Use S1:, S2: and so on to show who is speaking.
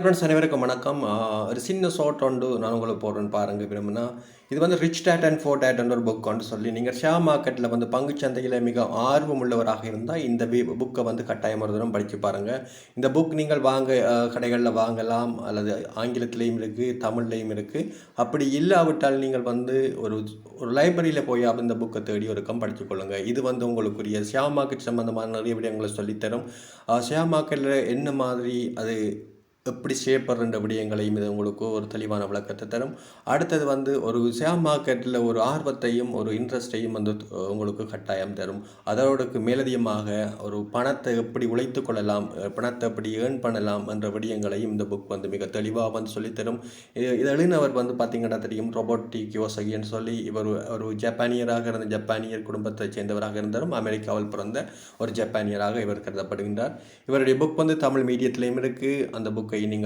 S1: Friends அனைவருக்கும் வணக்கம். ஒரு சின்ன ஷார்ட் ஒன்று நான் உங்களுக்கு போடுறேன்னு பாருங்க விரும்புனா. இது வந்து ரிச் டாட் அண்ட் புவர் டாட்ன்ற ஒரு புக் ஒன்று சொல்லி, நீங்க ஷேர் மார்க்கெட்ல வந்து பங்குச் சந்தையில மிக ஆர்வம் உள்ளவராக இருந்தா, இந்த புக்க வந்து கட்டாயம் ஒரு தடவை படிச்சு பாருங்க. இந்த புக் நீங்கள் வாங்க கடைகள்ல வாங்கலாம், அல்லது ஆங்கிலத்திலயும் இருக்கு, தமிழ்லயும் இருக்கு. அப்படி இல்லாவிட்டால் நீங்கள் வந்து ஒரு ஒரு லைப்ரரியில போயாவது இந்த புக்க தேடி ஒருக்கம் படித்துக் கொள்ளுங்க. இது வந்து உங்களுக்குரிய ஷேர் மார்க்கெட் சம்பந்தமான நிறைய விடயங்களை சொல்லித் தரும். ஷேர் மார்க்கெட்ல என்ன மாதிரி அது எப்படி ஷேப்படுற விடயங்களையும் இது உங்களுக்கு ஒரு தெளிவான விளக்கத்தை தரும். அடுத்தது வந்து ஒரு ஷேர் மார்க்கெட்டில் ஒரு ஆர்வத்தையும் ஒரு இன்ட்ரெஸ்ட்டையும் வந்து உங்களுக்கு கட்டாயம் தரும். அதோடு மேலதிகமாக ஒரு பணத்தை எப்படி உழைத்து கொள்ளலாம், பணத்தை எப்படி ஏர்ன் பண்ணலாம் என்ற விடயங்களையும் இந்த புக் வந்து மிக தெளிவாக வந்து சொல்லித்தரும். இது எழுதினவர் வந்து பார்த்தீங்கன்னா தெரியும், ரொபோட் கியோசகின்னு சொல்லி. இவர் ஒரு ஜப்பானியராக இருந்த ஜப்பானியர் குடும்பத்தைச் சேர்ந்தவராக இருந்தாலும் அமெரிக்காவில் பிறந்த ஒரு ஜப்பானியராக இவர் கருதப்படுகின்றார். இவருடைய புக் வந்து தமிழ் மீடியத்திலையும் இருக்குது. அந்த புக்கை நீங்கள்